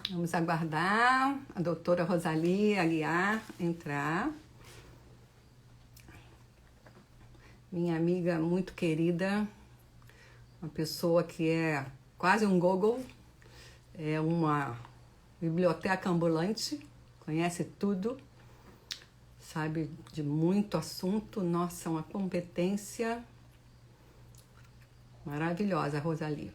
Vamos aguardar a doutora Rosalie Aguiar entrar. Minha amiga muito querida, uma pessoa que é quase um Google, é uma biblioteca ambulante, conhece tudo, sabe de muito assunto. Nossa, uma competência maravilhosa, Rosalie.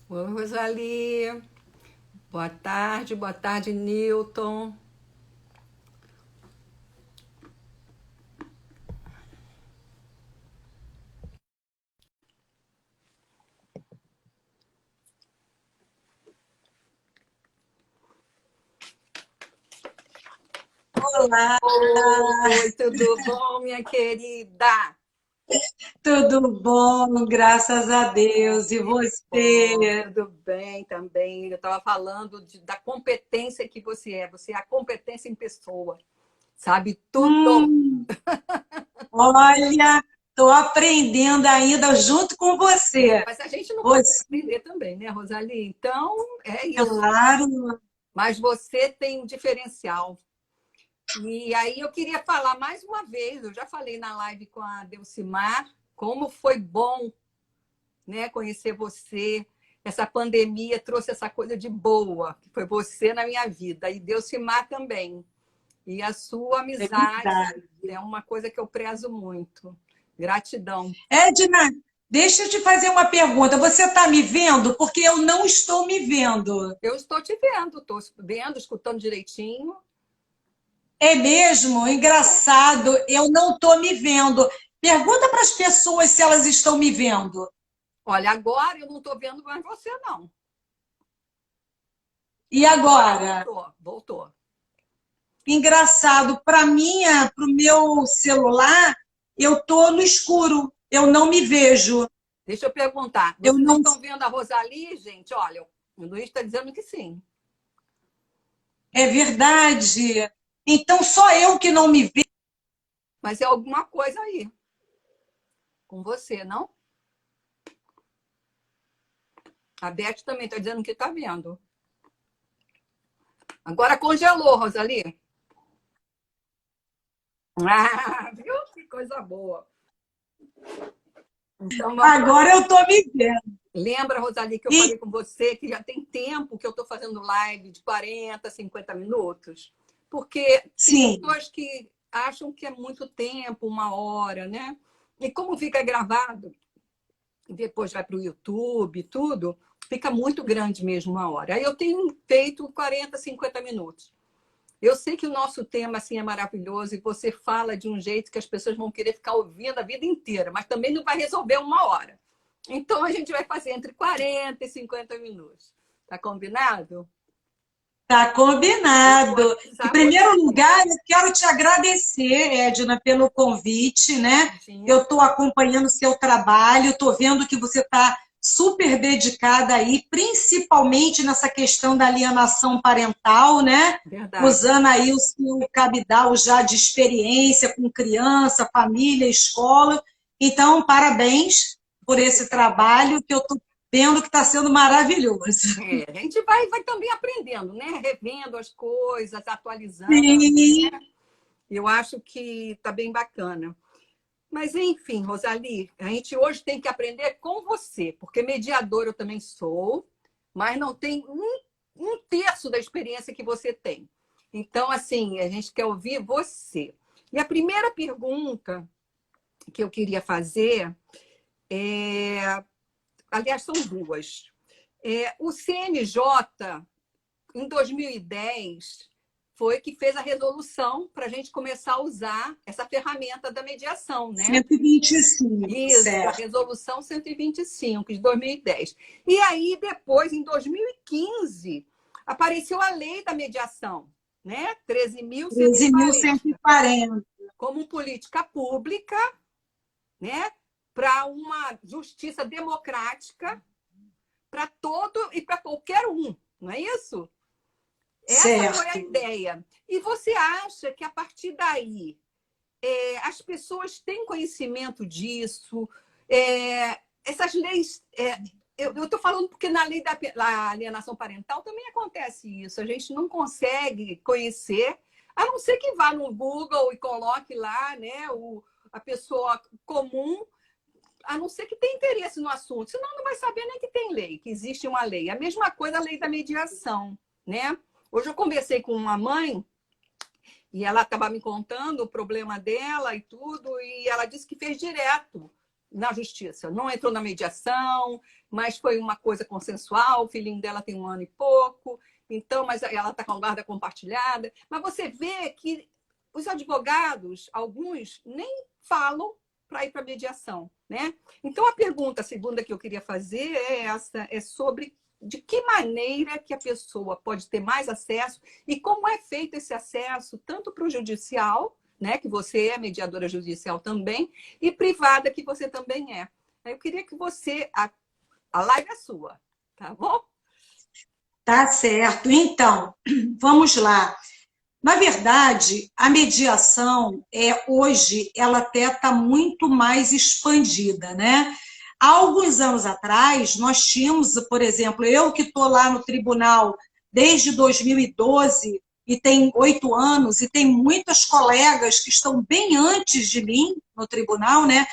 Oi, Rosalie. Boa tarde, Newton. Olá, Oi, tudo bom, minha querida? tudo bom? Graças a Deus. E Que bom, você? tudo bem também. Eu estava falando da competência que você é. Você é a competência em pessoa. Sabe tudo. Hum, olha, estou aprendendo ainda junto com você. Mas a gente não para de Você, aprender também, né, Rosalie? Então, é isso. claro. Mas você tem um diferencial. E aí eu queria falar mais uma vez, eu já falei na live com a Delcimar, como foi bom, né, conhecer você. Essa pandemia trouxe essa coisa de boa, que foi você na minha vida, e Delcimar também. E a sua É amizade verdade. é uma coisa que eu prezo muito. Gratidão. Edna, deixa eu te fazer uma pergunta. Você está me vendo? Porque eu não estou me vendo. Eu estou te vendo, estou vendo, escutando direitinho. É mesmo? Engraçado. Eu não estou me vendo. Pergunta para as pessoas se elas estão me vendo. Olha, agora eu não estou vendo mais você, não. E Agora agora? voltou, voltou. Engraçado, para o meu celular, eu tô no escuro, eu não me vejo. Deixa eu perguntar. Eu Vocês não estão vendo a Rosalie, gente? Olha, o Luiz está dizendo que sim. é verdade. Então só eu que não me vejo. Mas é alguma coisa aí com você, não? A Beth também está dizendo que está vendo. Agora congelou, Rosalie. Ah, viu? Que coisa boa. Então vamos lá. Agora eu tô me vendo. Lembra, Rosalie, que eu E falei com você que já tem tempo que eu estou fazendo live de 40, 50 minutos? Porque tem sim, pessoas que acham que é muito tempo, uma hora, né? E como fica gravado, e depois vai para o YouTube e tudo, fica muito grande mesmo uma hora. Aí eu tenho feito 40, 50 minutos. Eu sei que o nosso tema assim é maravilhoso e você fala de um jeito que as pessoas vão querer ficar ouvindo a vida inteira, mas também não vai resolver uma hora. Então a gente vai fazer entre 40 e 50 minutos. Tá combinado? tá Eu vou combinado. Em avisar primeiro você. lugar, eu quero te agradecer, Edna, pelo convite, né? Eu Imagina. estou acompanhando o seu trabalho, estou vendo que você está super dedicada aí, principalmente nessa questão da alienação parental, né? Verdade. Usando aí o seu cabedal já de experiência com criança, família, escola. Então, parabéns por Muito esse obrigada. trabalho que eu estou vendo que está sendo maravilhoso. É, a gente vai também aprendendo, né? Revendo as coisas, atualizando. Sim, Eu acho que está bem bacana. Mas, enfim, Rosalie, a gente hoje tem que aprender com você, porque mediador eu também sou, mas não tem um terço da experiência que você tem. Então, assim, a gente quer ouvir você. E a primeira pergunta que eu queria fazer é. Aliás, são duas. O CNJ, em 2010, foi que fez a resolução para a gente começar a usar essa ferramenta da mediação, né? 125, Isso, a certo. resolução 125 de 2010. E aí, depois, em 2015, apareceu a lei da mediação, né? 13.140, 13.140. como política pública, né? Para uma justiça democrática para todo e para qualquer um, não é isso? Essa foi a ideia. E você acha que, a partir daí, as pessoas têm conhecimento disso? Essas leis... eu estou falando porque na lei da alienação parental também acontece isso. A gente não consegue conhecer, a não ser que vá no Google e coloque lá, né, a pessoa comum, a não ser que tenha interesse no assunto. Senão não vai saber nem que tem lei, que existe uma lei. A mesma coisa a lei da mediação, né? Hoje eu conversei com uma mãe e ela estava me contando o problema dela e tudo, e ela disse que fez direto na justiça. Não entrou na mediação, mas foi uma coisa consensual. O filhinho dela tem 1 ano e pouco, então, mas ela está com a guarda compartilhada. Mas você vê que os advogados, alguns, nem falam para ir para a mediação, né? Então, a pergunta segunda que eu queria fazer é essa, é sobre de que maneira que a pessoa pode ter mais acesso e como é feito esse acesso, tanto para o judicial, né, que você é mediadora judicial também, e privada, que você também é. Eu queria que você... A live é sua, tá bom? Tá certo. Então, vamos lá. Na verdade, a mediação, hoje, ela até está muito mais expandida, né? Há alguns anos atrás, nós tínhamos, por exemplo, eu que estou lá no tribunal desde 2012 e tem 8 anos, e tem muitas colegas que estão bem antes de mim no tribunal, né?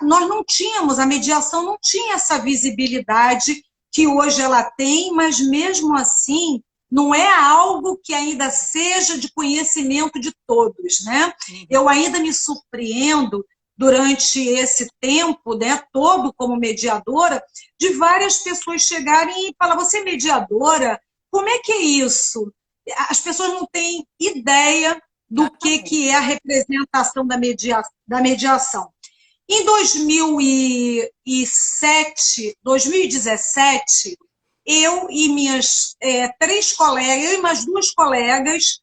Nós não tínhamos, a mediação não tinha essa visibilidade que hoje ela tem, mas mesmo assim não é algo que ainda seja de conhecimento de todos, né? Eu ainda me surpreendo durante esse tempo, né, todo como mediadora, de várias pessoas chegarem e falar: você é mediadora? Como é que é isso? As pessoas não têm ideia do que é a representação da mediação. Em 2017, eu e minhas 3 colegas, eu e mais 2 colegas,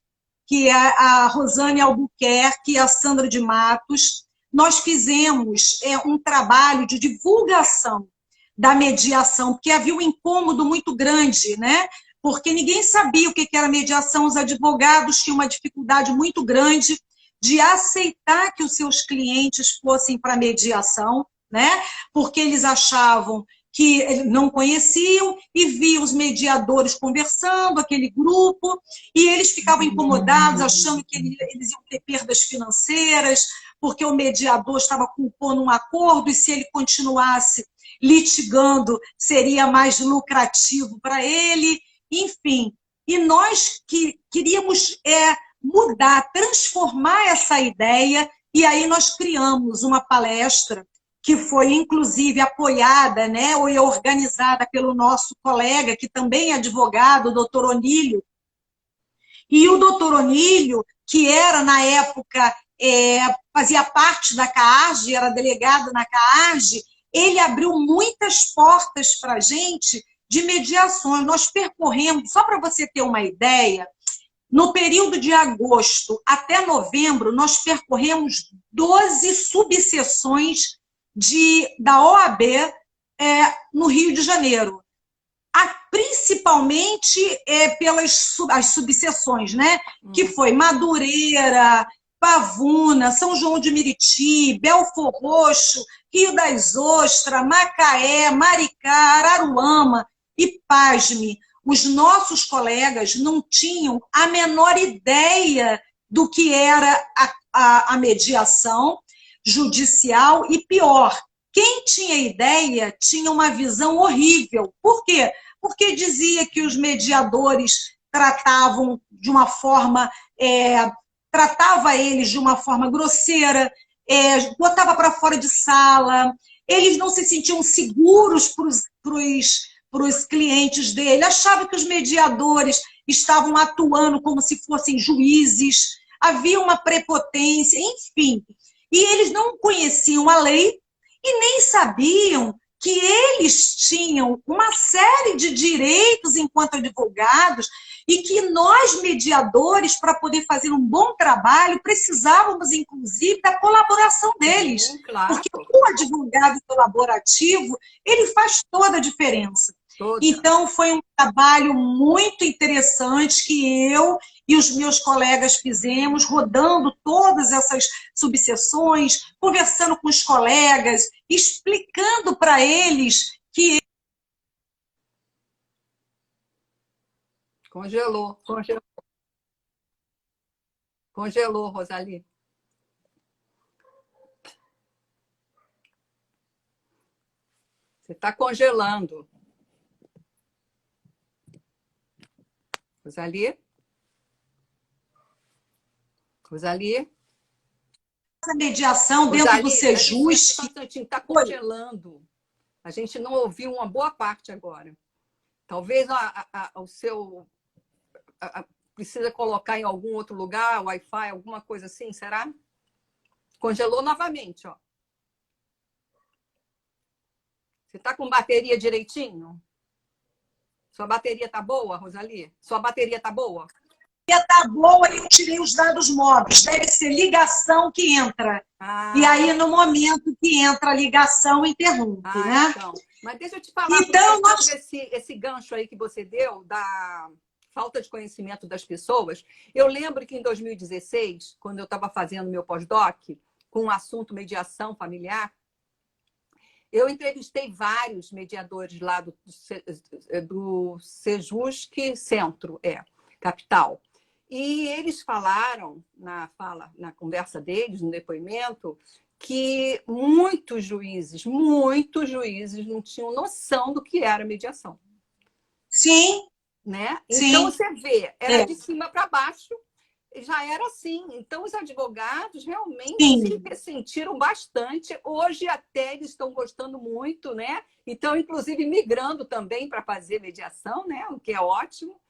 que é a Rosane Albuquerque e a Sandra de Matos, nós fizemos um trabalho de divulgação da mediação, porque havia um incômodo muito grande, né? Porque ninguém sabia o que era mediação, os advogados tinham uma dificuldade muito grande de aceitar que os seus clientes fossem para a mediação, né? Porque eles achavam que não conheciam e viam os mediadores conversando, aquele grupo, e eles ficavam incomodados, achando que eles iam ter perdas financeiras, porque o mediador estava compondo um acordo e se ele continuasse litigando seria mais lucrativo para ele, enfim. E nós queríamos mudar, transformar essa ideia, e aí nós criamos uma palestra que foi, inclusive, apoiada, né, ou organizada pelo nosso colega, que também é advogado, o doutor Onílio. E o doutor Onílio, que era, na época, fazia parte da CAARGE, era delegado na CAARGE, ele abriu muitas portas para a gente de mediações. Nós percorremos, só para você ter uma ideia, no período de agosto até novembro, nós percorremos 12 subseções da OAB no Rio de Janeiro. Principalmente pelas as subseções, né? Que foi Madureira, Pavuna, São João de Meriti, Belfor Roxo, Rio das Ostras, Macaé, Maricá, Araruama. E, pasme, os nossos colegas não tinham a menor ideia do que era a mediação judicial, e pior, quem tinha ideia tinha uma visão horrível. Por quê? Porque dizia que os mediadores tratavam de uma forma, tratava eles de uma forma grosseira, botava para fora de sala, eles não se sentiam seguros para os os clientes dele, achava que os mediadores estavam atuando como se fossem juízes, havia uma prepotência, enfim. E eles não conheciam a lei e nem sabiam que eles tinham uma série de direitos enquanto advogados e que nós, mediadores, para poder fazer um bom trabalho, precisávamos, inclusive, da colaboração deles. Claro. Porque o advogado colaborativo, ele faz toda a diferença. Então, foi um trabalho muito interessante que eu e os meus colegas fizemos, rodando todas essas subseções, conversando com os colegas, explicando para eles que... Congelou, Rosali. Você está congelando. Rosali? Essa mediação dentro do Sejus... Está congelando. A gente não ouviu uma boa parte agora. Talvez o seu... precisa colocar em algum outro lugar, Wi-Fi, alguma coisa assim, será? Congelou novamente, ó. Você está com bateria direitinho? Sua bateria tá boa, Rosali? Sua bateria tá boa? Tá boa e eu tirei os dados móveis. Deve ser ligação que entra. E aí, no momento que entra a ligação, interrompe, né? Então. Mas deixa eu te falar esse gancho aí que você deu da falta de conhecimento das pessoas. Eu lembro que em 2016, quando eu estava fazendo meu pós-doc com o assunto mediação familiar, eu entrevistei vários mediadores lá do Sejusc Centro, capital. E eles falaram, na conversa deles, no depoimento, que muitos juízes não tinham noção do que era mediação. Sim. Né? Sim. Então, você vê, era de cima para baixo, já era assim. Então, os advogados realmente se ressentiram bastante. Hoje, até, eles estão gostando muito, né? Então, inclusive, migrando também para fazer mediação, né? O que é ótimo,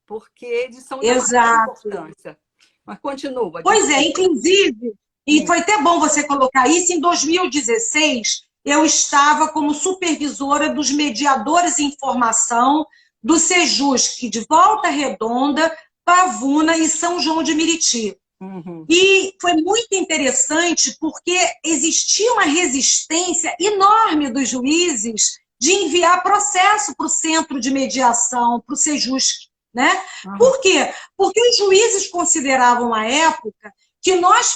porque eles são de muita importância. Mas continua. Pois é, inclusive, e foi até bom você colocar isso, em 2016, eu estava como supervisora dos mediadores em formação do Sejusc, de Volta Redonda, Pavuna e São João de Meriti. E foi muito interessante porque existia uma resistência enorme dos juízes de enviar processo para o centro de mediação, para o Sejusc, né? Por quê? Porque os juízes consideravam à época que nós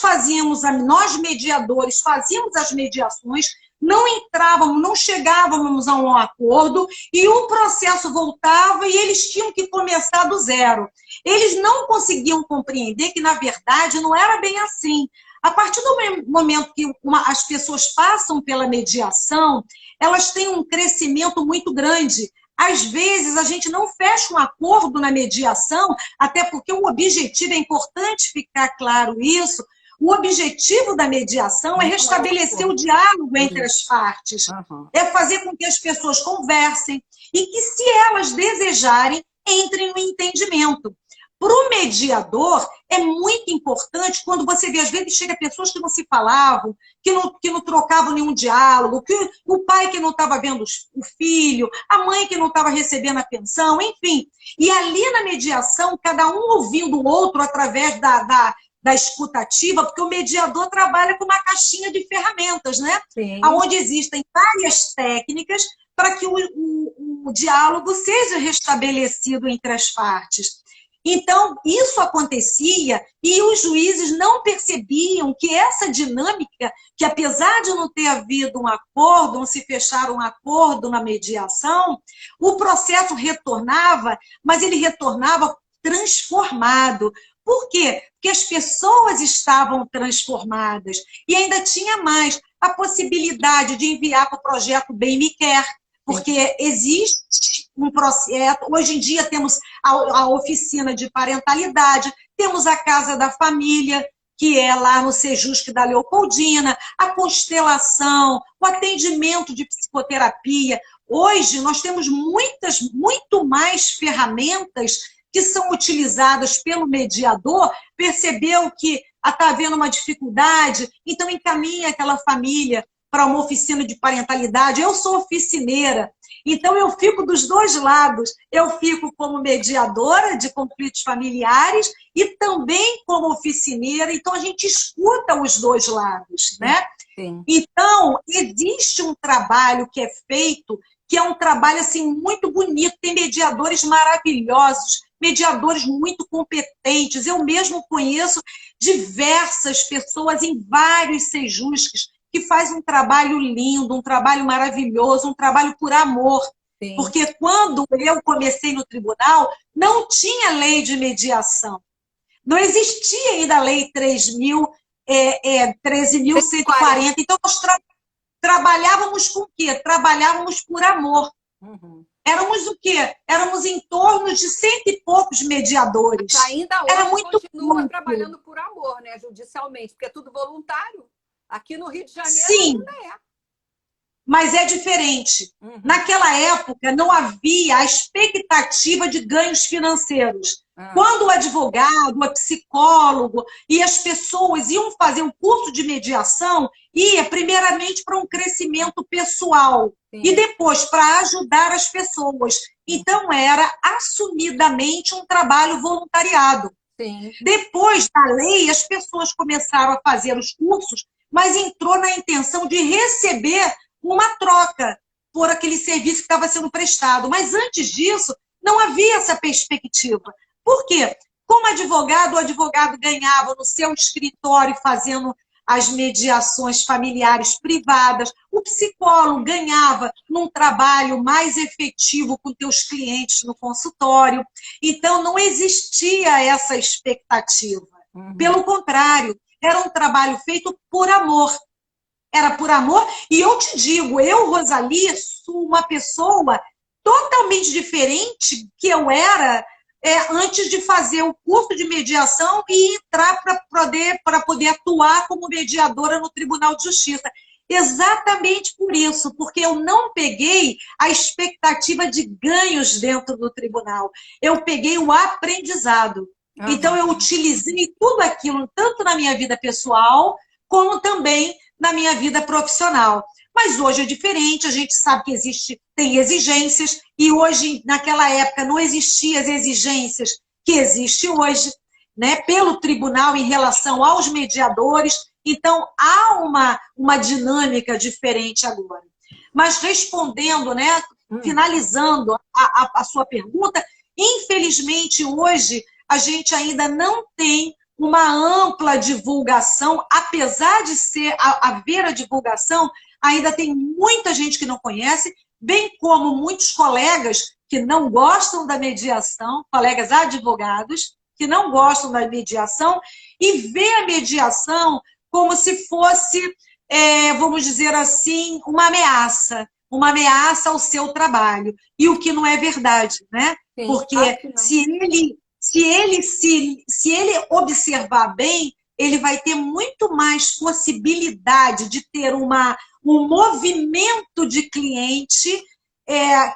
mediadores, fazíamos as mediações, não entrávamos, não chegávamos a um acordo e o processo voltava e eles tinham que começar do zero. Eles não conseguiam compreender que, na verdade, não era bem assim. A partir do momento que as pessoas passam pela mediação, elas têm um crescimento muito grande. Às vezes, a gente não fecha um acordo na mediação, até porque o objetivo, é importante ficar claro isso, o objetivo da mediação é restabelecer o diálogo entre as partes. É fazer com que as pessoas conversem e que, se elas desejarem, entrem no entendimento. Para o mediador, é muito importante quando você vê, às vezes, chega pessoas que não se falavam, que não trocavam nenhum diálogo, que o pai que não estava vendo o filho, a mãe que não estava recebendo a pensão, enfim. E ali na mediação, cada um ouvindo o outro através da escutativa, porque o mediador trabalha com uma caixinha de ferramentas, né? Sim. Onde existem várias técnicas para que o diálogo seja restabelecido entre as partes. Então, isso acontecia e os juízes não percebiam que essa dinâmica, que apesar de não ter havido um acordo, não se fechar um acordo na mediação, o processo retornava, mas ele retornava transformado. Por quê? Porque as pessoas estavam transformadas. E ainda tinha mais a possibilidade de enviar para o projeto Bem Me Quer, porque existe um processo. Hoje em dia temos a oficina de parentalidade, temos a Casa da Família, que é lá no Sejusc da Leopoldina, a constelação, o atendimento de psicoterapia, Hoje, nós temos muito mais ferramentas que são utilizadas pelo mediador, percebeu que está havendo uma dificuldade, então encaminha aquela família para uma oficina de parentalidade. Eu sou oficineira, então eu fico dos dois lados. Eu fico como mediadora de conflitos familiares e também como oficineira, então a gente escuta os dois lados, né? Sim. Então, existe um trabalho que é feito, que é um trabalho assim, muito bonito, tem mediadores maravilhosos, mediadores muito competentes. Eu mesmo conheço diversas pessoas em vários sejusques que fazem um trabalho lindo, um trabalho maravilhoso, um trabalho por amor. Sim. Porque quando eu comecei no tribunal, não tinha lei de mediação. Não existia ainda a lei 13.140. Então, nós trabalhávamos com o quê? Trabalhávamos por amor. Uhum. Éramos o quê? Éramos em torno de 100 e poucos mediadores. Ainda hoje era muito continua trabalhando por amor, né, judicialmente, porque é tudo voluntário. Aqui no Rio de Janeiro Sim, ainda é. mas é diferente. Uhum. Naquela época, não havia a expectativa de ganhos financeiros. Ah. Quando o advogado, o psicólogo e as pessoas iam fazer um curso de mediação, ia primeiramente para um crescimento pessoal. Sim. E depois para ajudar as pessoas. Então, era assumidamente um trabalho voluntariado. Sim. Depois da lei, as pessoas começaram a fazer os cursos, mas entrou na intenção de receber uma troca por aquele serviço que estava sendo prestado. Mas antes disso, não havia essa perspectiva. Por quê? Como advogado, o advogado ganhava no seu escritório fazendo as mediações familiares privadas, o psicólogo ganhava num trabalho mais efetivo com teus clientes no consultório. Então, não existia essa expectativa. Uhum. Pelo contrário, era um trabalho feito por amor. Era por amor, e eu te digo, eu, Rosalie, sou uma pessoa totalmente diferente que eu era antes de fazer o curso de mediação e entrar para poder atuar como mediadora no Tribunal de Justiça. Exatamente por isso, porque eu não peguei a expectativa de ganhos dentro do tribunal. Eu peguei o aprendizado. Uhum. Então, eu utilizei tudo aquilo, tanto na minha vida pessoal, como também na minha vida profissional. Mas hoje é diferente, a gente sabe que tem exigências, e hoje, naquela época, não existiam as exigências que existem hoje, né, pelo tribunal em relação aos mediadores. Então, há uma dinâmica diferente agora. Mas respondendo, né, finalizando a sua pergunta, infelizmente, hoje, a gente ainda não tem uma ampla divulgação, apesar de haver a divulgação, ainda tem muita gente que não conhece, bem como muitos colegas que não gostam da mediação, colegas advogados, que não gostam da mediação, e vê a mediação como se fosse, vamos dizer assim, uma ameaça ao seu trabalho. E o que não é verdade, né? Sim, porque se ele observar bem, ele vai ter muito mais possibilidade de ter um movimento de cliente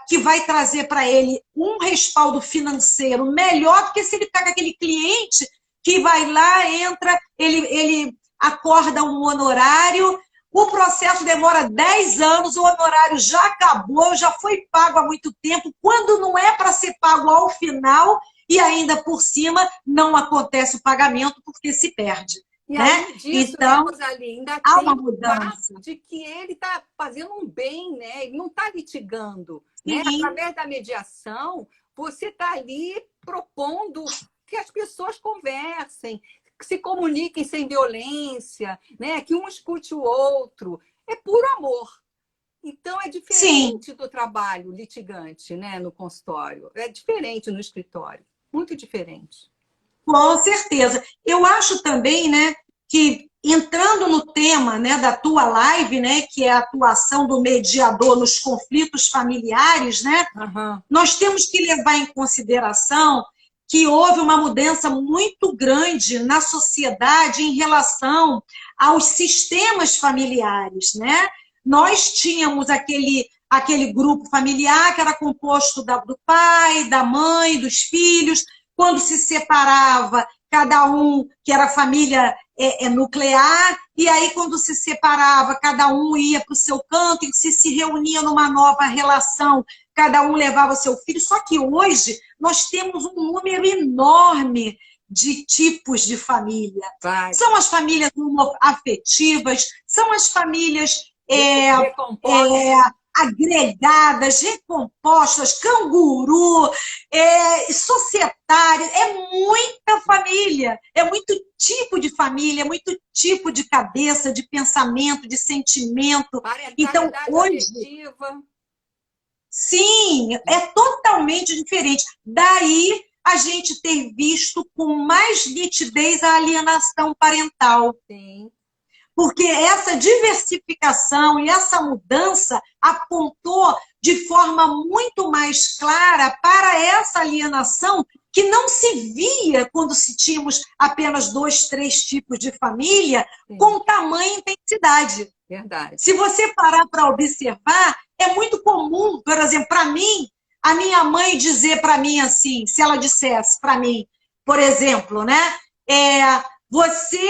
que vai trazer para ele um respaldo financeiro melhor do que se ele ficar com aquele cliente que vai lá, entra, ele acorda um honorário, o processo demora 10 anos, o honorário já acabou, já foi pago há muito tempo, quando não é para ser pago ao final, e ainda por cima não acontece o pagamento porque se perde. E né? além disso, Então, Rosalie, ainda há tem uma o mudança. fato de que ele está fazendo um bem, né? Ele não está litigando. Né? Sim. Através da mediação, você está ali propondo que as pessoas conversem, que se comuniquem sem violência, né? Que um escute o outro. É puro amor. Então, é diferente do trabalho litigante, né, no consultório. É diferente no escritório. Muito diferente. Com certeza. Eu acho também, né, que entrando no tema, né, da tua live, né, que é a atuação do mediador nos conflitos familiares, né, nós temos que levar em consideração que houve uma mudança muito grande na sociedade em relação aos sistemas familiares, né? Nós tínhamos aquele grupo familiar que era composto do pai, da mãe, dos filhos. Quando se separava, cada um, que era família nuclear, e aí quando se separava, cada um ia para o seu canto e se reunia numa nova relação, cada um levava o seu filho. Só que hoje nós temos um número enorme de tipos de família. Vai. São as famílias afetivas, são as famílias agregadas, recompostas, canguru, societárias. É muita família, é muito tipo de família, é muito tipo de cabeça, de pensamento, de sentimento. Então, hoje, afetiva. Sim, é totalmente diferente. Daí a gente ter visto com mais nitidez a alienação parental. Sim. Porque essa diversificação e essa mudança apontou de forma muito mais clara para essa alienação que não se via quando se tínhamos apenas 2, 3 tipos de família. Sim. Com tamanha intensidade. Verdade. Se você parar para observar, é muito comum, por exemplo, para mim, a minha mãe dizer para mim assim, se ela dissesse para mim, por exemplo, né? Você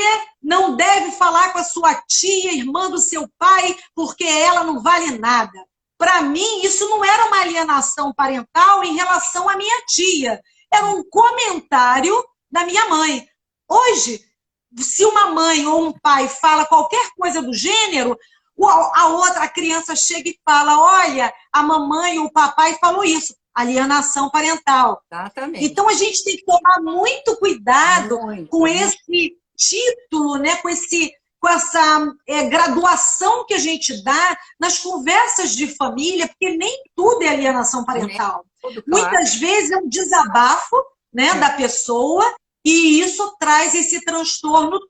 não deve falar com a sua tia, irmã do seu pai, porque ela não vale nada. Para mim, isso não era uma alienação parental em relação à minha tia. Era um comentário da minha mãe. Hoje, se uma mãe ou um pai fala qualquer coisa do gênero, a criança chega e fala, olha, a mamãe ou o papai falou isso. Alienação parental. Exatamente. Então, a gente tem que tomar muito cuidado com esse título, né? com essa graduação que a gente dá nas conversas de família, porque nem tudo é alienação parental. Muitas vezes é um desabafo, né, da pessoa, e isso traz esse transtorno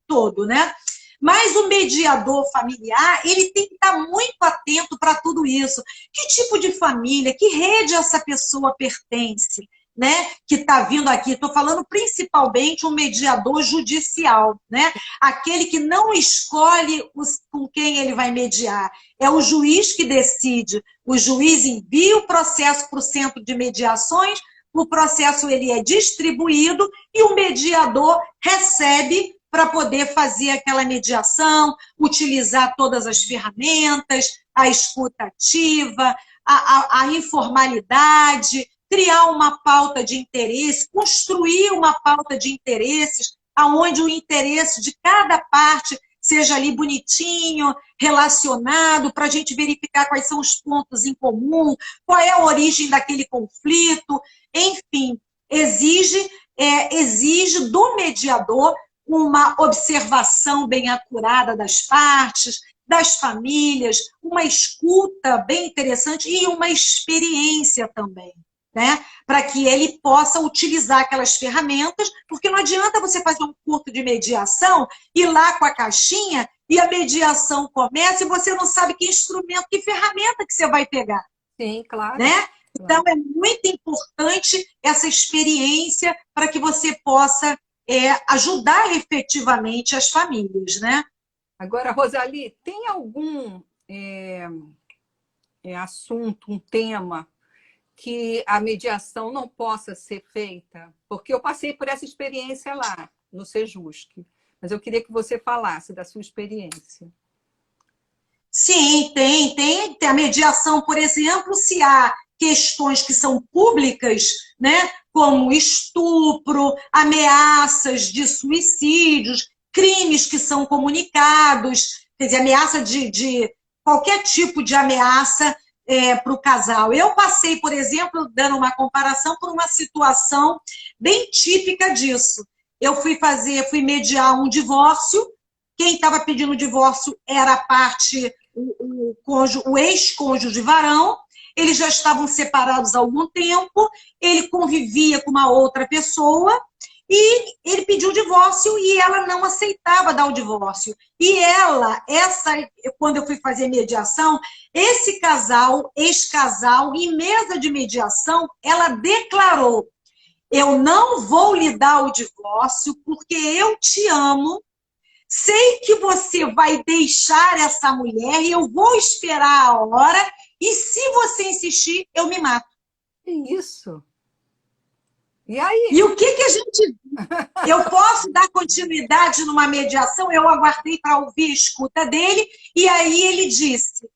todo, né? Mas o mediador familiar, ele tem que estar muito atento para tudo isso. Que tipo de família, que rede essa pessoa pertence, né? Que está vindo aqui. Estou falando principalmente um mediador judicial, né? Aquele que não escolhe com quem ele vai mediar. É o juiz que decide. O juiz envia o processo para o centro de mediações, o processo ele é distribuído e o mediador recebe para poder fazer aquela mediação, utilizar todas as ferramentas, a escuta ativa, a informalidade, criar uma pauta de interesse, construir uma pauta de interesses, onde o interesse de cada parte seja ali bonitinho, relacionado, para a gente verificar quais são os pontos em comum, qual é a origem daquele conflito, enfim, exige do mediador uma observação bem acurada das partes, das famílias, uma escuta bem interessante e uma experiência também, né? Para que ele possa utilizar aquelas ferramentas, porque não adianta você fazer um curso de mediação, ir lá com a caixinha e a mediação começa e você não sabe que instrumento, que ferramenta que você vai pegar. Sim, claro. Né? Então, é muito importante essa experiência para que você possa ajudar efetivamente as famílias, né? Agora, Rosali, tem algum assunto, um tema que a mediação não possa ser feita? Porque eu passei por essa experiência lá, no Sejusc, mas eu queria que você falasse da sua experiência. Sim, tem a mediação, por exemplo, se há questões que são públicas, né, como estupro, ameaças de suicídios, crimes que são comunicados, quer dizer, ameaça de qualquer tipo de ameaça para o casal. Eu passei, por exemplo, dando uma comparação, por uma situação bem típica disso. Eu fui mediar um divórcio, quem estava pedindo o divórcio era a parte, o ex-cônjuge varão, eles já estavam separados há algum tempo, ele convivia com uma outra pessoa e ele pediu o divórcio e ela não aceitava dar o divórcio. E quando eu fui fazer mediação, esse casal, ex-casal, em mesa de mediação, ela declarou: eu não vou lhe dar o divórcio porque eu te amo, sei que você vai deixar essa mulher e eu vou esperar a hora e se você insistir, eu me mato. Que isso? E aí? E o que a gente... Eu posso dar continuidade numa mediação? Eu aguardei para ouvir a escuta dele, e aí ele disse...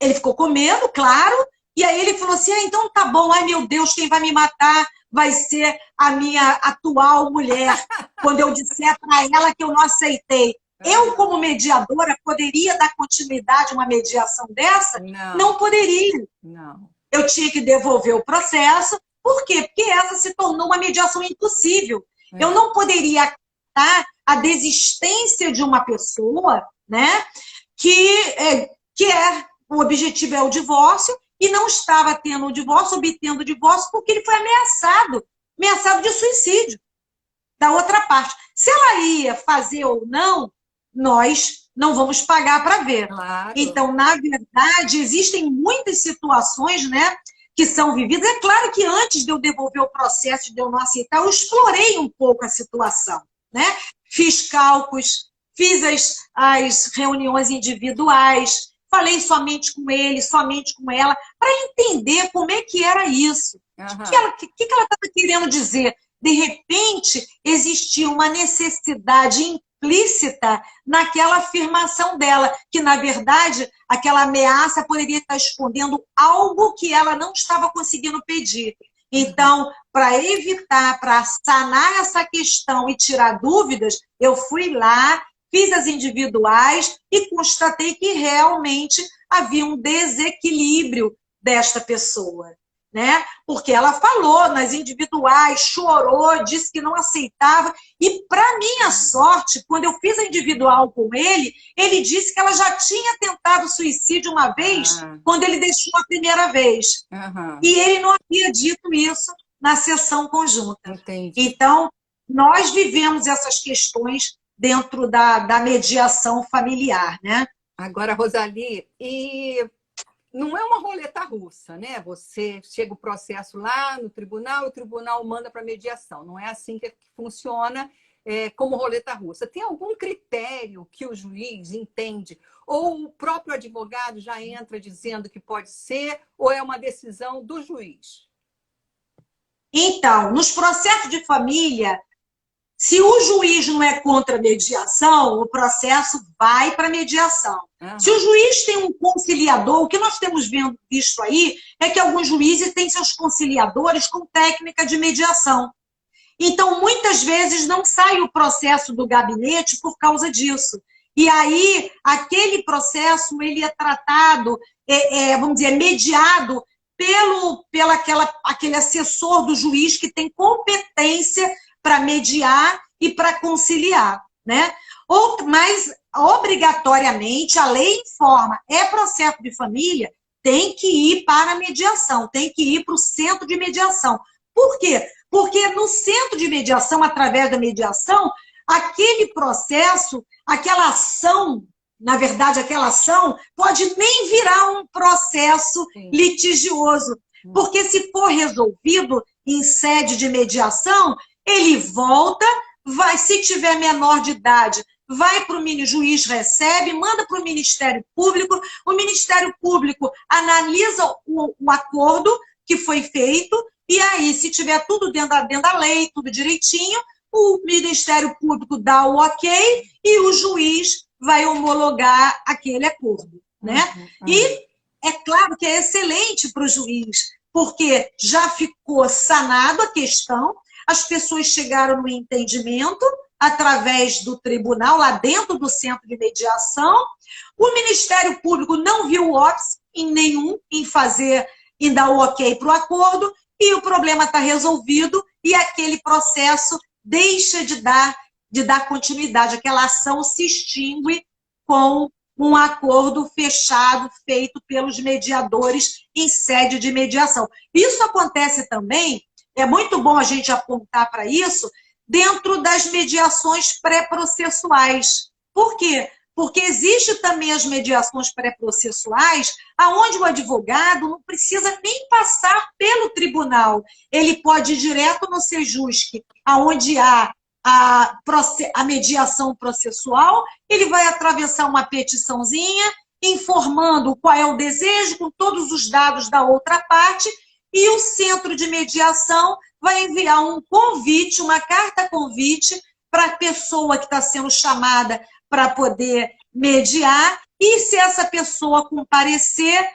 Ele ficou com medo, claro, e aí ele falou assim, então tá bom, ai meu Deus, quem vai me matar vai ser a minha atual mulher, quando eu disser para ela que eu não aceitei. Eu, como mediadora, poderia dar continuidade a uma mediação dessa? Não poderia. Não. Eu tinha que devolver o processo. Por quê? Porque essa se tornou uma mediação impossível. Eu não poderia acatar a desistência de uma pessoa, né, o objetivo é o divórcio, e não estava tendo o divórcio, obtendo o divórcio, porque ele foi ameaçado de suicídio da outra parte. Se ela ia fazer ou não, nós não vamos pagar para ver. Claro. Então, na verdade, existem muitas situações, né, que são vividas. É claro que antes de eu devolver o processo, de eu não aceitar, eu explorei um pouco a situação, né? Fiz cálculos, fiz as reuniões individuais, falei somente com ele, somente com ela, para entender como é que era isso. O que ela estava querendo dizer? De repente, existia uma necessidade implícita naquela afirmação dela, que, na verdade, aquela ameaça poderia estar escondendo algo que ela não estava conseguindo pedir. Então, para evitar, para sanar essa questão e tirar dúvidas, eu fui lá, fiz as individuais e constatei que realmente havia um desequilíbrio desta pessoa, né? Porque ela falou nas individuais, chorou, disse que não aceitava. E, para minha sorte, quando eu fiz a individual com ele, ele disse que ela já tinha tentado suicídio uma vez, quando ele deixou a primeira vez. E ele não havia dito isso na sessão conjunta. Entendi. Então, nós vivemos essas questões dentro da mediação familiar, né? Agora, Rosali, e não é uma roleta russa, né? Você chega o processo lá no tribunal, o tribunal manda para mediação. Não é assim que funciona como roleta russa. Tem algum critério que o juiz entende? Ou o próprio advogado já entra dizendo que pode ser? Ou é uma decisão do juiz? Então, nos processos de família, se o juiz não é contra a mediação, o processo vai para a mediação. Se o juiz tem um conciliador, o que nós temos visto aí é que alguns juízes têm seus conciliadores com técnica de mediação. Então, muitas vezes, não sai o processo do gabinete por causa disso. E aí, aquele processo, ele é tratado, vamos dizer, mediado pelo aquele assessor do juiz que tem competência para mediar e para conciliar, né? Mas, obrigatoriamente, a lei informa, é processo de família, tem que ir para a mediação, tem que ir para o centro de mediação. Por quê? Porque no centro de mediação, através da mediação, aquele processo, aquela ação, na verdade, aquela ação pode nem virar um processo litigioso, porque se for resolvido em sede de mediação, ele volta, se tiver menor de idade, vai para o mini-juiz, recebe, manda para o Ministério Público, o Ministério Público analisa o acordo que foi feito, e aí, se tiver tudo dentro da lei, tudo direitinho, o Ministério Público dá o ok e o juiz vai homologar aquele acordo, né? E é claro que é excelente para o juiz, porque já ficou sanado a questão, as pessoas chegaram no entendimento através do tribunal, lá dentro do centro de mediação. O Ministério Público não viu óbice em dar o ok para o acordo, e o problema está resolvido, e aquele processo deixa de dar continuidade. Aquela ação se extingue com um acordo fechado, feito pelos mediadores em sede de mediação. Isso acontece também, é muito bom a gente apontar para isso, dentro das mediações pré-processuais. Por quê? Porque existe também as mediações pré-processuais, onde o advogado não precisa nem passar pelo tribunal. Ele pode ir direto no Sejusc, onde há a mediação processual, ele vai atravessar uma petiçãozinha informando qual é o desejo, com todos os dados da outra parte, e o centro de mediação vai enviar um convite, uma carta-convite para a pessoa que está sendo chamada para poder mediar, e se essa pessoa comparecer,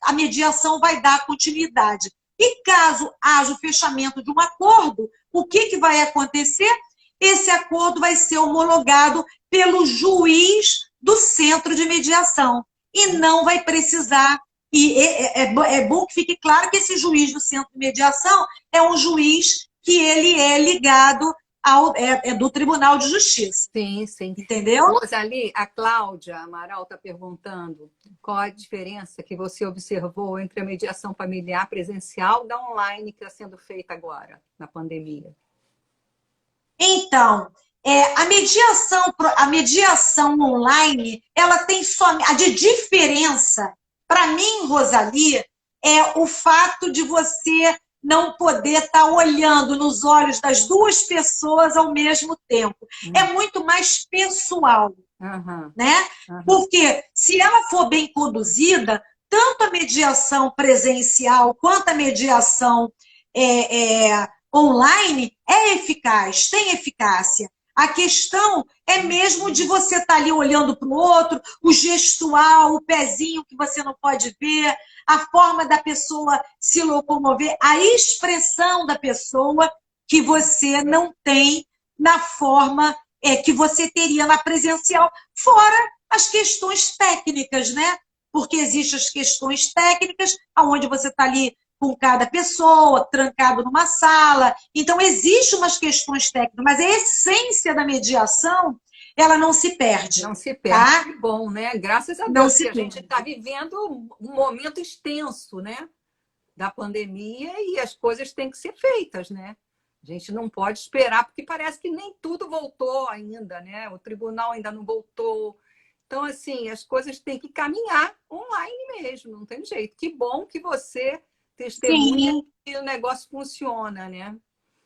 a mediação vai dar continuidade. E caso haja o fechamento de um acordo, o que vai acontecer? Esse acordo vai ser homologado pelo juiz do centro de mediação. E não vai precisar. E é bom que fique claro que esse juiz do centro de mediação é um juiz que ele é ligado do Tribunal de Justiça. Sim, sim. Entendeu? Rosali, a Cláudia Amaral está perguntando qual a diferença que você observou entre a mediação familiar presencial e da online que está sendo feita agora, na pandemia. Então, a mediação online, ela tem só a de diferença. Para mim, Rosali, é o fato de você não poder estar olhando nos olhos das duas pessoas ao mesmo tempo. É muito mais pessoal, né? Porque se ela for bem conduzida, tanto a mediação presencial quanto a mediação online é eficaz, tem eficácia. A questão é mesmo de você estar ali olhando para o outro, o gestual, o pezinho que você não pode ver, a forma da pessoa se locomover, a expressão da pessoa que você não tem na forma que você teria na presencial, fora as questões técnicas, né? Porque existem as questões técnicas, onde você está ali com cada pessoa, trancado numa sala. Então, existem umas questões técnicas, mas a essência da mediação, ela não se perde. Não se perde, tá? Que bom, né? Graças a Deus, que a gente está vivendo um momento extenso, né? Da pandemia, e as coisas têm que ser feitas, né? A gente não pode esperar, porque parece que nem tudo voltou ainda, né? O tribunal ainda não voltou. Então, assim, as coisas têm que caminhar online mesmo, não tem jeito. Que bom que você testemunha que o negócio funciona, né?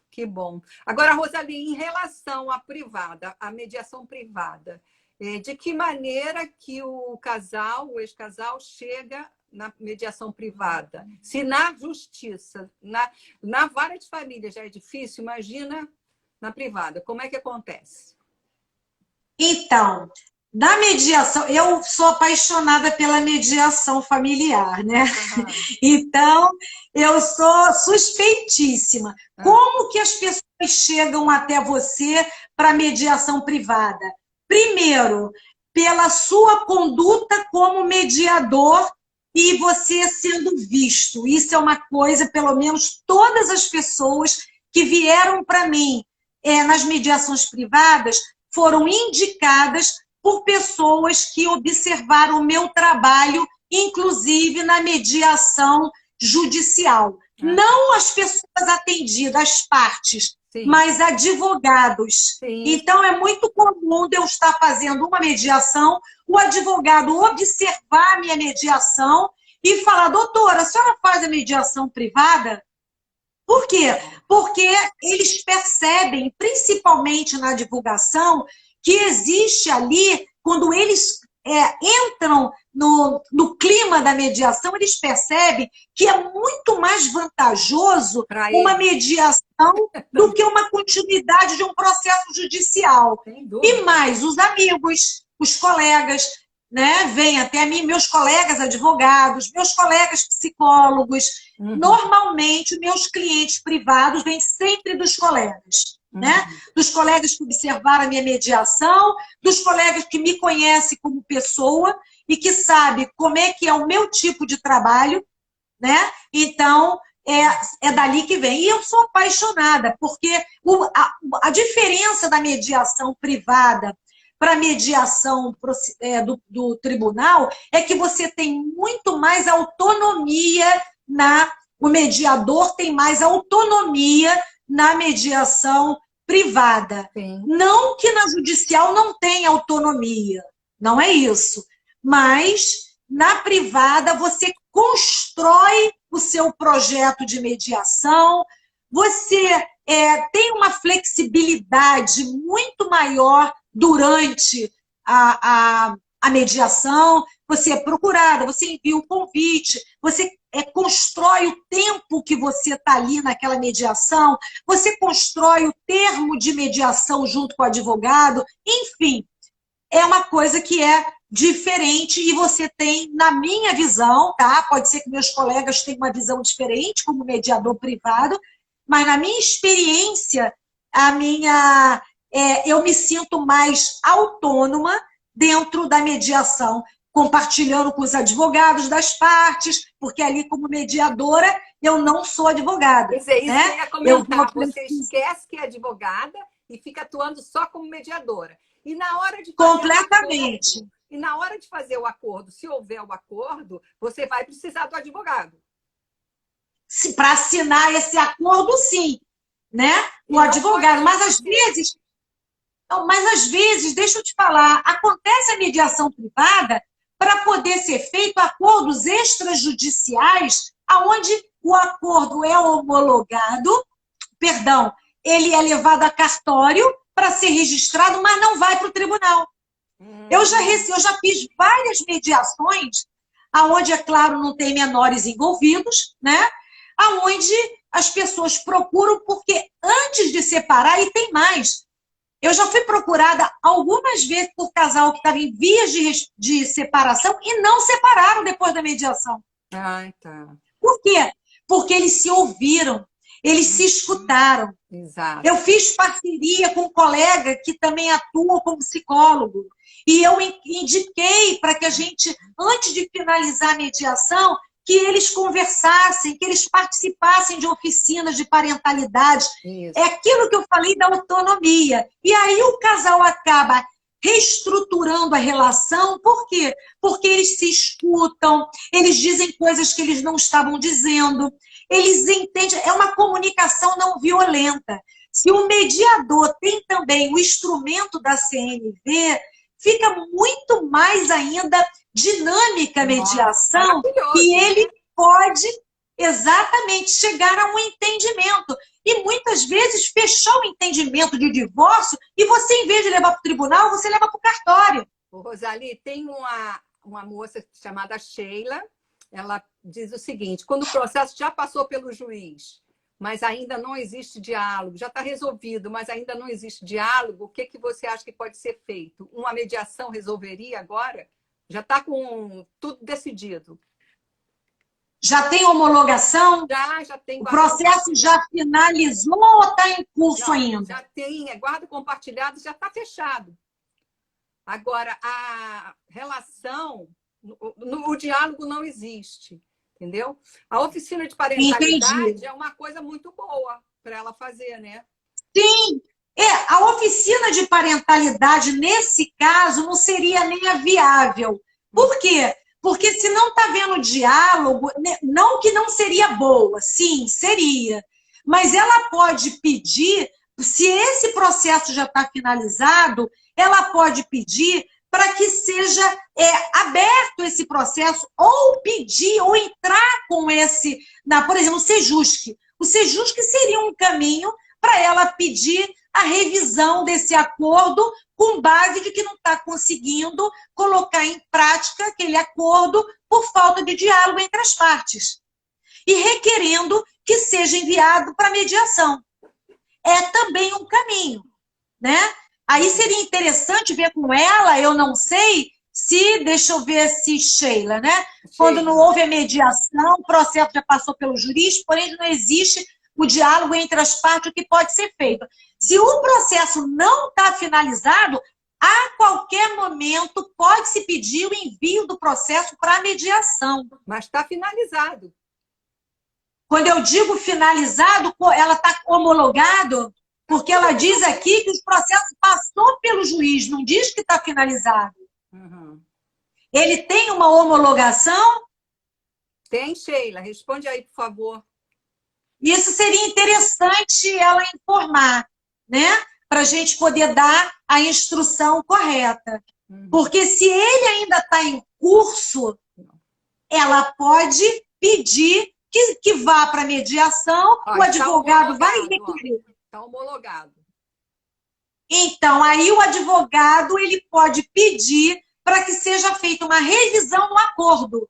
Que bom. Agora, Rosali, em relação à privada, à mediação privada, de que maneira que o ex-casal, chega na mediação privada? Se na justiça, na vara de família já é difícil, imagina na privada. Como é que acontece? Então, na mediação, eu sou apaixonada pela mediação familiar, né? Então, eu sou suspeitíssima. Como que as pessoas chegam até você para mediação privada? Primeiro, pela sua conduta como mediador e você sendo visto. Isso é uma coisa, pelo menos todas as pessoas que vieram para mim nas mediações privadas foram indicadas por pessoas que observaram o meu trabalho, inclusive na mediação judicial. Não as pessoas atendidas, as partes, mas advogados. Então, é muito comum eu estar fazendo uma mediação, o advogado observar a minha mediação e falar: doutora, a senhora faz a mediação privada? Por quê? Porque eles percebem, principalmente na divulgação, que existe ali, quando eles entram no clima da mediação, eles percebem que é muito mais vantajoso uma mediação do que uma continuidade de um processo judicial. E mais, os amigos, os colegas, né, vêm até mim, meus colegas advogados, meus colegas psicólogos. Normalmente, meus clientes privados vêm sempre dos colegas. Né? Dos colegas que observaram a minha mediação, dos colegas que me conhecem como pessoa e que sabem como é que é o meu tipo de trabalho, né? Então, é dali que vem. E eu sou apaixonada, porque a diferença da mediação privada para a mediação do tribunal é que você tem muito mais autonomia o mediador tem mais autonomia na mediação privada. Não que na judicial não tenha autonomia, não é isso. Mas na privada você constrói o seu projeto de mediação, você tem uma flexibilidade muito maior durante a a mediação, você é procurada, você envia o convite, você constrói o tempo que você está ali naquela mediação, você constrói o termo de mediação junto com o advogado, enfim, é uma coisa que é diferente e você tem, na minha visão, tá? Pode ser que meus colegas tenham uma visão diferente como mediador privado, mas na minha experiência, eu me sinto mais autônoma dentro da mediação, compartilhando com os advogados das partes, porque ali, como mediadora, eu não sou advogada. Quer dizer, isso né? que eu ia comentar. Você esquece que é advogada e fica atuando só como mediadora. E na hora de fazer completamente. E na hora de fazer o acordo, se houver o acordo, você vai precisar do advogado. Para assinar esse acordo, sim, né? O advogado. Mas às vezes, deixa eu te falar, acontece a mediação privada para poder ser feito acordos extrajudiciais, aonde o acordo é homologado, perdão, ele é levado a cartório para ser registrado, mas não vai para o tribunal. Eu já fiz várias mediações, aonde, é claro, não tem menores envolvidos, né? Aonde as pessoas procuram, porque antes de separar, e tem mais, eu já fui procurada algumas vezes por casal que estava em vias de separação e não separaram depois da mediação. Ah, tá. Por quê? Porque eles se ouviram, eles se escutaram. Exato. Eu fiz parceria com um colega que também atua como psicólogo. E eu indiquei para que a gente, antes de finalizar a mediação, que eles conversassem, que eles participassem de oficinas de parentalidade. Isso. É aquilo que eu falei da autonomia. E aí o casal acaba reestruturando a relação. Por quê? Porque eles se escutam, eles dizem coisas que eles não estavam dizendo, eles entendem, é uma comunicação não violenta. Se o mediador tem também o instrumento da CNV, fica muito mais ainda dinâmica a mediação e ele pode exatamente chegar a um entendimento. E muitas vezes fechar o entendimento de divórcio e você, em vez de levar para o tribunal, você leva para o cartório. Rosali, tem uma moça chamada Sheila, ela diz o seguinte: quando o processo já passou pelo juiz, mas ainda não existe diálogo, já está resolvido, mas ainda não existe diálogo, o que você acha que pode ser feito? Uma mediação resolveria agora? Já está com tudo decidido. Já tem homologação? Já tem. O processo já finalizou ou está em curso ainda? Já tem, guarda compartilhado, já está fechado. Agora, a relação, o diálogo não existe, entendeu? A oficina de parentalidade é uma coisa muito boa para ela fazer, né? Sim, a oficina de parentalidade, nesse caso, não seria nem a viável. Por quê? Porque se não está havendo diálogo, não que não seria boa, sim, seria. Mas ela pode pedir, se esse processo já está finalizado, ela pode pedir para que seja aberto esse processo, ou pedir, ou entrar com esse, por exemplo, o Sejusc. O Sejusc seria um caminho para ela pedir a revisão desse acordo com base de que não está conseguindo colocar em prática aquele acordo por falta de diálogo entre as partes. E requerendo que seja enviado para mediação. É também um caminho, né? Aí seria interessante ver com ela, eu não sei se, deixa eu ver se Sheila, né? Quando não houve a mediação, o processo já passou pelo juiz, porém não existe o diálogo entre as partes, o que pode ser feito. Se o processo não está finalizado, a qualquer momento pode-se pedir o envio do processo para mediação. Mas está finalizado. Quando eu digo finalizado, ela está homologado, porque ela diz aqui que o processo passou pelo juiz, não diz que está finalizado. Uhum. Ele tem uma homologação? Tem, Sheila. Responde aí, por favor. Isso seria interessante ela informar, né? Para a gente poder dar a instrução correta. Uhum. Porque se ele ainda está em curso, ela pode pedir que vá para a mediação, o advogado vai requerer. Está homologado. Então, aí o advogado ele pode pedir para que seja feita uma revisão no acordo.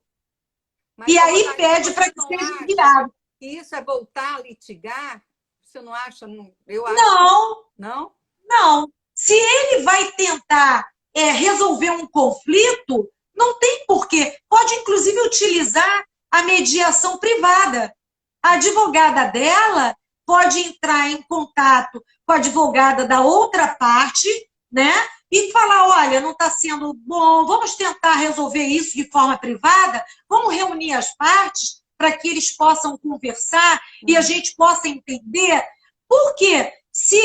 Mas, E aí Rosalie, pede você para que não seja acha enviado. que isso é voltar a litigar? Você não acha? Eu acho. Não, Não? não. Se ele vai tentar resolver um conflito, não tem porquê. Pode, inclusive, utilizar a mediação privada. A advogada dela pode entrar em contato com a advogada da outra parte, né? E falar, olha, não está sendo bom, vamos tentar resolver isso de forma privada, vamos reunir as partes para que eles possam conversar e a gente possa entender. Por quê? Se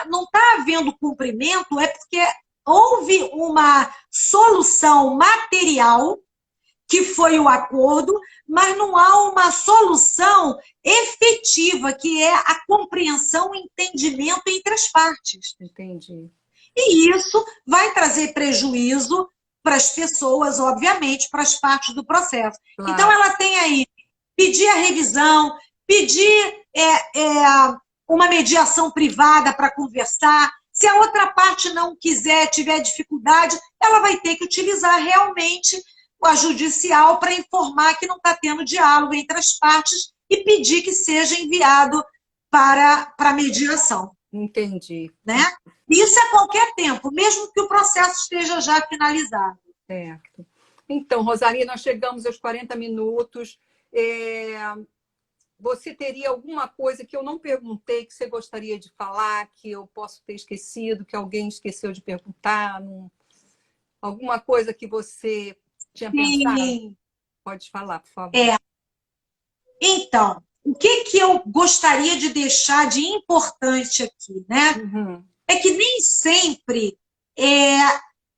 não está havendo cumprimento, é porque houve uma solução material, que foi o acordo, mas não há uma solução efetiva, que é a compreensão e entendimento entre as partes. Entendi. E isso vai trazer prejuízo para as pessoas, obviamente, para as partes do processo. Claro. Então, ela tem aí pedir a revisão, pedir uma mediação privada para conversar. Se a outra parte não quiser, tiver dificuldade, ela vai ter que utilizar realmente a judicial para informar que não está tendo diálogo entre as partes e pedir que seja enviado para a mediação. Entendi. Né? Isso a qualquer tempo, mesmo que o processo esteja já finalizado. Certo. Então, Rosalie, nós chegamos aos 40 minutos. Você teria alguma coisa que eu não perguntei, que você gostaria de falar, que eu posso ter esquecido, que alguém esqueceu de perguntar? Alguma coisa que você tinha pensado? Pode falar, por favor. Então, o que eu gostaria de deixar de importante aqui, né? Uhum. É que nem sempre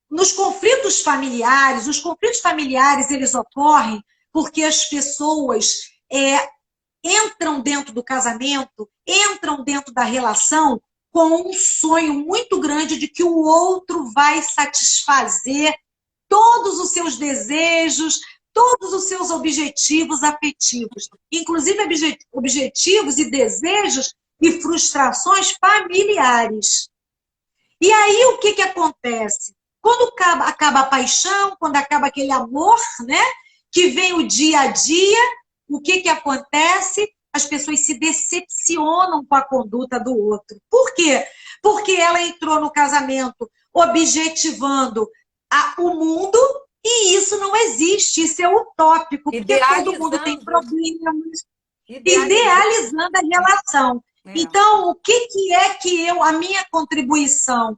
nos conflitos familiares, eles ocorrem porque as pessoas entram dentro do casamento, entram dentro da relação com um sonho muito grande de que o outro vai satisfazer todos os seus desejos, todos os seus objetivos afetivos, inclusive objetivos e desejos e frustrações familiares. E aí o que acontece? Quando acaba a paixão, quando acaba aquele amor, né, que vem o dia a dia, o que acontece? As pessoas se decepcionam com a conduta do outro. Por quê? Porque ela entrou no casamento objetivando o mundo, e isso não existe, isso é utópico, porque todo mundo tem problemas, idealizando a relação. Então, o que a minha contribuição?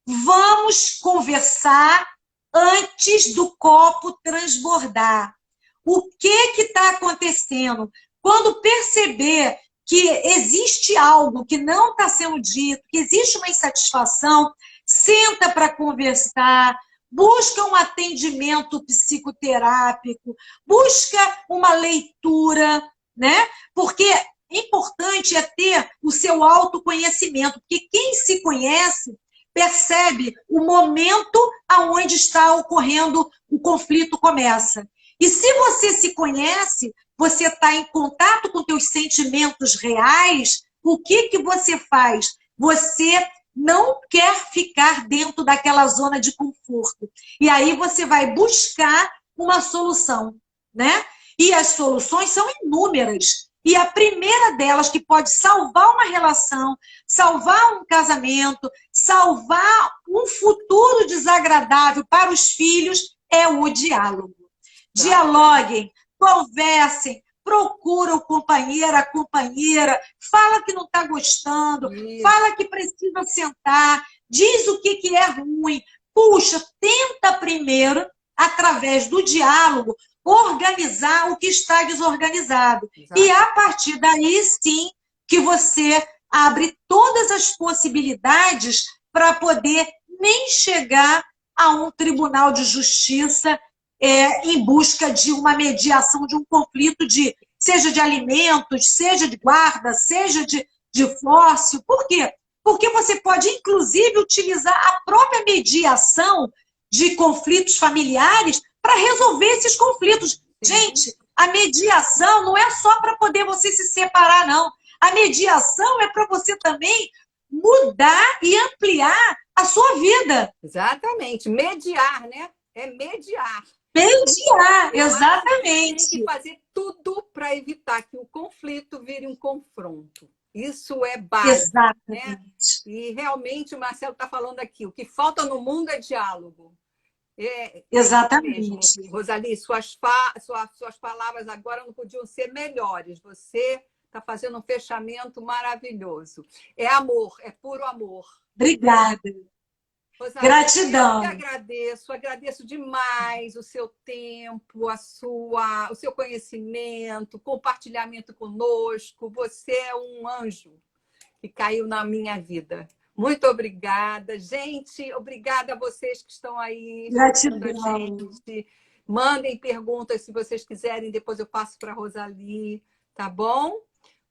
Vamos conversar antes do copo transbordar. O que está acontecendo? Quando perceber que existe algo que não está sendo dito, que existe uma insatisfação, senta para conversar, busca um atendimento psicoterápico, busca uma leitura, né? Porque importante é ter o seu autoconhecimento, porque quem se conhece percebe o momento aonde está ocorrendo o conflito começa. E se você se conhece, você está em contato com teus sentimentos reais, o que você faz? Você não quer ficar dentro daquela zona de conforto. E aí você vai buscar uma solução, né? E as soluções são inúmeras. E a primeira delas, que pode salvar uma relação, salvar um casamento, salvar um futuro desagradável para os filhos, é o diálogo. Dialoguem, conversem, procura o companheiro, a companheira, fala que não está gostando, fala que precisa sentar, diz o que é ruim. Puxa, tenta primeiro, através do diálogo, organizar o que está desorganizado. Exato. E a partir daí, sim, que você abre todas as possibilidades para poder nem chegar a um tribunal de justiça em busca de uma mediação de um conflito, seja de alimentos, seja de guarda, seja de divórcio. Por quê? Porque você pode, inclusive, utilizar a própria mediação de conflitos familiares para resolver esses conflitos. Gente, a mediação não é só para poder você se separar, não. A mediação é para você também mudar e ampliar a sua vida. Exatamente. Mediar, né? É mediar. Mediar, Eu acho que tem exatamente. que fazer tudo para evitar que o conflito vire um confronto. Isso é básico, né? Exatamente. E realmente o Marcelo está falando aqui, o que falta no mundo é diálogo. É isso mesmo, Exatamente. Rosali, suas palavras agora não podiam ser melhores. Você está fazendo um fechamento maravilhoso. É amor, é puro amor. Obrigada. Rosali, eu que Gratidão. agradeço demais o seu tempo, o seu conhecimento, compartilhamento conosco. Você é um anjo que caiu na minha vida. Muito obrigada. Gente, obrigada a vocês que estão aí escutando a Gratidão. gente. Mandem perguntas se vocês quiserem, depois eu passo para a Rosali, tá bom?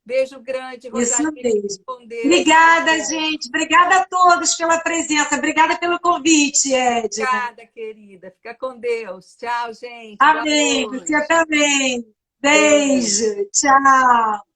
Beijo grande, Isso Rosali. mesmo. Com Deus. Obrigada, gente. Obrigada a todos pela presença. Obrigada pelo convite, Edna. Obrigada, querida. Fica com Deus. Tchau, gente. Boa Amém. Você noite. também. Beijo. Beijo. Tchau.